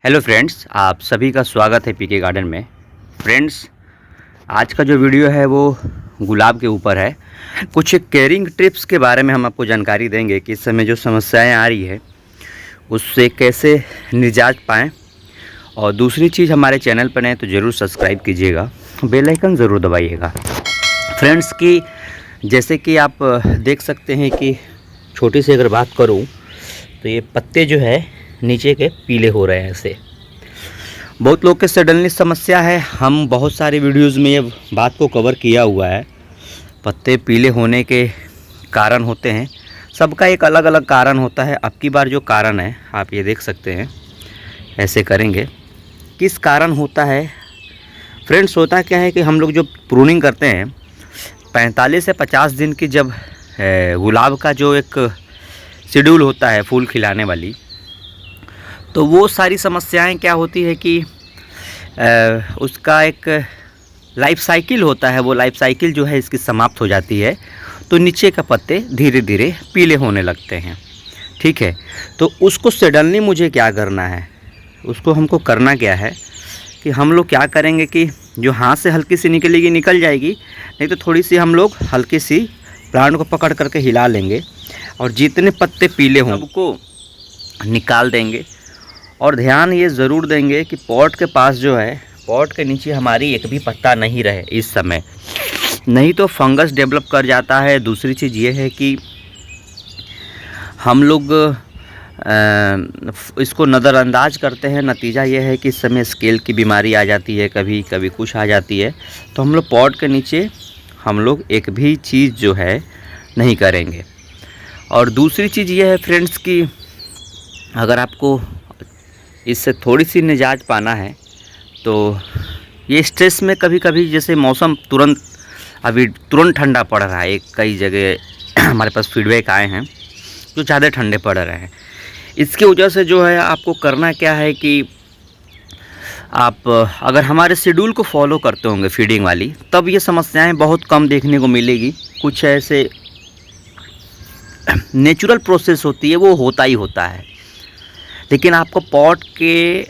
Hello friends, आप सभी का स्वागत है पीके गार्डन में। फ्रेंड्स, आज का जो वीडियो है वो गुलाब के ऊपर है। कुछ केयरिंग टिप्स के बारे में हम आपको जानकारी देंगे कि इस समय जो समस्याएं आ रही है उससे कैसे निजात पाएँ। और दूसरी चीज़, हमारे चैनल पर नए तो ज़रूर सब्सक्राइब कीजिएगा, बेल आइकन ज़रूर दबाइएगा। फ्रेंड्स की जैसे कि आप देख सकते हैं कि छोटी सी अगर बात करूं तो ये पत्ते जो है नीचे के पीले हो रहे हैं। ऐसे बहुत लोग के सडनली समस्या है। हम बहुत सारे वीडियोस में ये बात को कवर किया हुआ है। पत्ते पीले होने के कारण होते हैं, सबका एक अलग अलग कारण होता है। अब की बार जो कारण है आप ये देख सकते हैं, ऐसे करेंगे किस कारण होता है। फ्रेंड्स, होता क्या है कि हम लोग जो प्रूनिंग करते हैं 45 से 50 दिन की, जब गुलाब का जो एक शेड्यूल होता है फूल खिलाने वाली, तो वो सारी समस्याएं क्या होती है कि उसका एक लाइफ साइकिल होता है। वो लाइफ साइकिल जो है इसकी समाप्त हो जाती है, तो नीचे का पत्ते धीरे धीरे पीले होने लगते हैं। ठीक है, तो उसको सडनली मुझे क्या करना है, उसको हमको करना क्या है कि हम लोग क्या करेंगे कि जो हाथ से हल्की सी निकलेगी निकल जाएगी, नहीं तो थोड़ी सी हम लोग हल्की सी प्लांट को पकड़ करके हिला लेंगे और जितने पत्ते पीले हों सबको निकाल देंगे। और ध्यान ये ज़रूर देंगे कि पॉट के पास जो है, पॉट के नीचे हमारी एक भी पत्ता नहीं रहे इस समय, नहीं तो फंगस डेवलप कर जाता है। दूसरी चीज़ ये है कि हम लोग इसको नज़रअंदाज करते हैं। नतीजा ये है कि इस समय स्केल की बीमारी आ जाती है, कभी कभी कुछ आ जाती है। तो हम लोग पॉट के नीचे हम लोग एक भी चीज़ जो है नहीं करेंगे। और दूसरी चीज़ ये है फ्रेंड्स कि अगर आपको इससे थोड़ी सी निजात पाना है तो ये स्ट्रेस में कभी कभी, जैसे मौसम अभी तुरंत ठंडा पड़ रहा है, कई जगह हमारे पास फीडबैक आए हैं जो ज़्यादा ठंडे पड़ रहे हैं। इसकी वजह से जो है आपको करना क्या है कि आप अगर हमारे शेड्यूल को फॉलो करते होंगे फीडिंग वाली, तब ये समस्याएं बहुत कम देखने को मिलेगी। कुछ ऐसे नेचुरल प्रोसेस होती है, वो होता ही होता है। लेकिन आपको पॉट के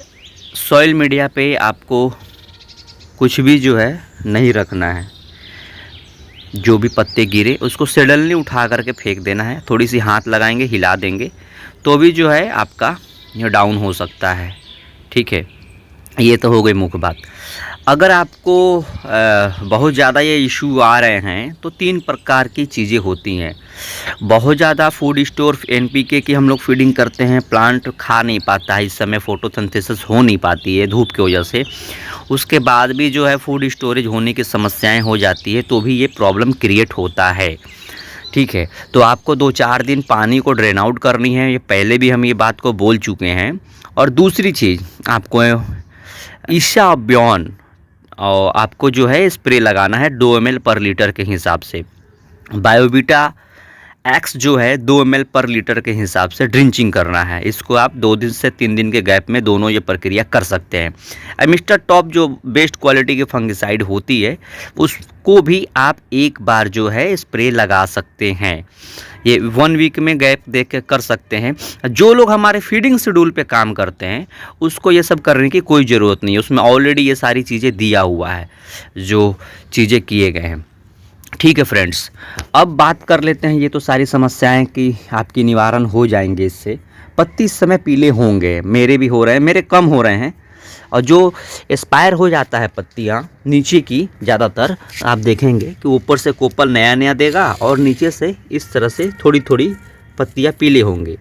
सॉइल मीडिया पे आपको कुछ भी जो है नहीं रखना है। जो भी पत्ते गिरे उसको सडनली उठा करके फेंक देना है। थोड़ी सी हाथ लगाएंगे, हिला देंगे, तो भी जो है आपका ये डाउन हो सकता है। ठीक है, ये तो हो गई मुख्य बात। अगर आपको बहुत ज़्यादा ये इशू आ रहे हैं तो 3 प्रकार की चीज़ें होती हैं। बहुत ज़्यादा फूड स्टोर एनपीके की हम लोग फीडिंग करते हैं, प्लांट खा नहीं पाता है, इस समय फोटोसिंथेसिस हो नहीं पाती है धूप की वजह से। उसके बाद भी जो है फूड स्टोरेज होने की समस्याएं हो जाती है, तो भी ये प्रॉब्लम क्रिएट होता है। ठीक है, तो आपको 2-4 दिन पानी को ड्रेन आउट करनी है। ये पहले भी हम ये बात को बोल चुके हैं। और दूसरी चीज़, आपको ईशा ब्योन और आपको जो है स्प्रे लगाना है 2 ml पर लीटर के हिसाब से। बायोवीटा एक्स जो है 2 ml पर लीटर के हिसाब से ड्रिंचिंग करना है। इसको आप 2 दिन से 3 दिन के गैप में दोनों ये प्रक्रिया कर सकते हैं। मिस्टर टॉप जो बेस्ट क्वालिटी की फंगिसाइड होती है, उसको भी आप एक बार जो है स्प्रे लगा सकते हैं। ये 1 वीक में गैप देख के कर सकते हैं। जो लोग हमारे फीडिंग शेड्यूल पे काम करते हैं उसको ये सब करने की कोई ज़रूरत नहीं है, उसमें ऑलरेडी ये सारी चीज़ें दिया हुआ है, जो चीज़ें किए गए हैं। ठीक है फ्रेंड्स, अब बात कर लेते हैं, ये तो सारी समस्याएं कि आपकी निवारण हो जाएंगे इससे। पत्ती इस समय पीले होंगे, मेरे भी हो रहे हैं, मेरे कम हो रहे हैं। और जो एक्सपायर हो जाता है पत्तियां नीचे की, ज़्यादातर आप देखेंगे कि ऊपर से कोपल नया नया देगा और नीचे से इस तरह से थोड़ी थोड़ी पत्तियां पीले होंगे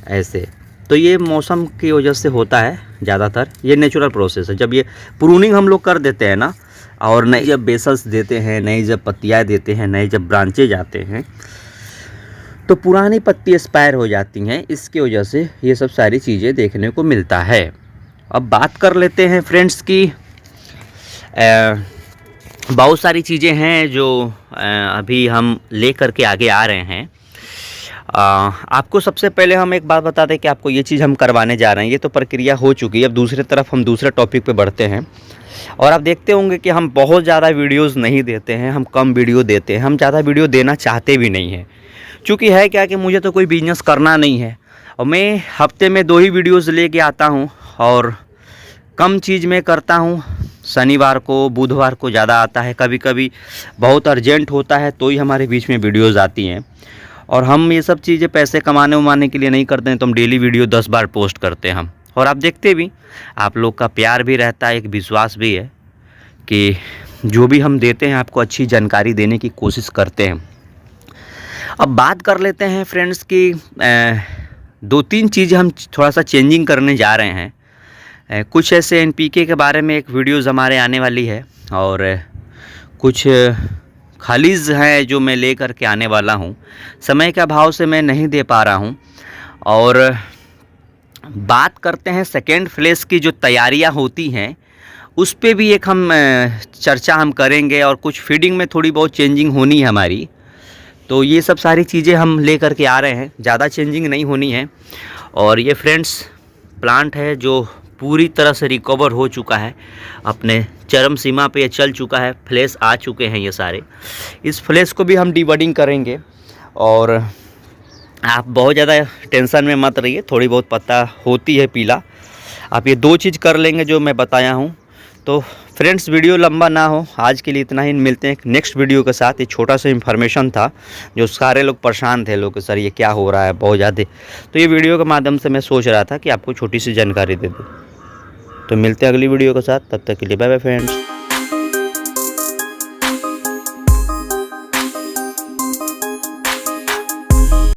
ऐसे। तो ये मौसम की वजह से होता है ज़्यादातर, ये नेचुरल प्रोसेस है। जब ये प्रूनिंग हम लोग कर देते हैं ना, और नई जब बेसल्स देते हैं, नई जब पत्तियाँ देते हैं, नई जब ब्रांचेज आते हैं, तो पुरानी पत्ती एक्सपायर हो जाती हैं। इसकी वजह से ये सब सारी चीज़ें देखने को मिलता है। अब बात कर लेते हैं फ्रेंड्स की बहुत सारी चीज़ें हैं जो अभी हम ले कर के आगे आ रहे हैं। आपको सबसे पहले हम एक बात बता दें कि आपको ये चीज़ हम करवाने जा रहे हैं। ये तो प्रक्रिया हो चुकी है। अब दूसरी तरफ हम दूसरे टॉपिक पे बढ़ते हैं। और आप देखते होंगे कि हम बहुत ज़्यादा वीडियोस नहीं देते हैं, हम कम वीडियो देते हैं। हम ज़्यादा वीडियो देना चाहते भी नहीं हैं, क्योंकि है क्या कि मुझे तो कोई बिजनेस करना नहीं है और मैं हफ्ते में 2 ही वीडियोस लेके आता हूँ और कम चीज़ मैं करता हूँ। शनिवार को बुधवार को ज़्यादा आता है, कभी कभी बहुत अर्जेंट होता है तो ही हमारे बीच में वीडियोज़ आती हैं। और हम ये सब चीज़ें पैसे कमाने उमाने के लिए नहीं करते हैं, तो हम डेली वीडियो 10 बार पोस्ट करते हैं हम, और आप देखते भी, आप लोग का प्यार भी रहता है, एक विश्वास भी है कि जो भी हम देते हैं आपको अच्छी जानकारी देने की कोशिश करते हैं। अब बात कर लेते हैं फ्रेंड्स की 2-3 चीज़ें हम थोड़ा सा चेंजिंग करने जा रहे हैं। कुछ ऐसे NPK के बारे में एक वीडियोज़ हमारे आने वाली है, और कुछ खालीज हैं जो मैं लेकर के आने वाला हूँ। समय के अभाव से मैं नहीं दे पा रहा हूँ। और बात करते हैं सेकेंड फ्लेश की जो तैयारियाँ होती हैं उस पे भी एक हम चर्चा हम करेंगे, और कुछ फीडिंग में थोड़ी बहुत चेंजिंग होनी है हमारी। तो ये सब सारी चीज़ें हम ले कर के आ रहे हैं, ज़्यादा चेंजिंग नहीं होनी है। और ये फ्रेंड्स प्लांट है जो पूरी तरह से रिकवर हो चुका है, अपने चरम सीमा पे ये चल चुका है, फ्लैश आ चुके हैं ये सारे। इस फ्लैश को भी हम डिबडिंग करेंगे, और आप बहुत ज़्यादा टेंशन में मत रहिए, थोड़ी बहुत पत्ता होती है पीला, आप ये 2 चीज़ कर लेंगे जो मैं बताया हूँ। तो फ्रेंड्स वीडियो लंबा ना हो, आज के लिए इतना ही। मिलते हैं एक नेक्स्ट वीडियो के साथ। ये छोटा सा इन्फॉर्मेशन था, जो सारे लोग परेशान थे, लोग सर ये क्या हो रहा है बहुत ज़्यादा, तो ये वीडियो के माध्यम से मैं सोच रहा था कि आपको छोटी सी जानकारी दे दूँ। तो मिलते हैं अगली वीडियो के साथ, तब तक के लिए बाय बाय फ्रेंड्स।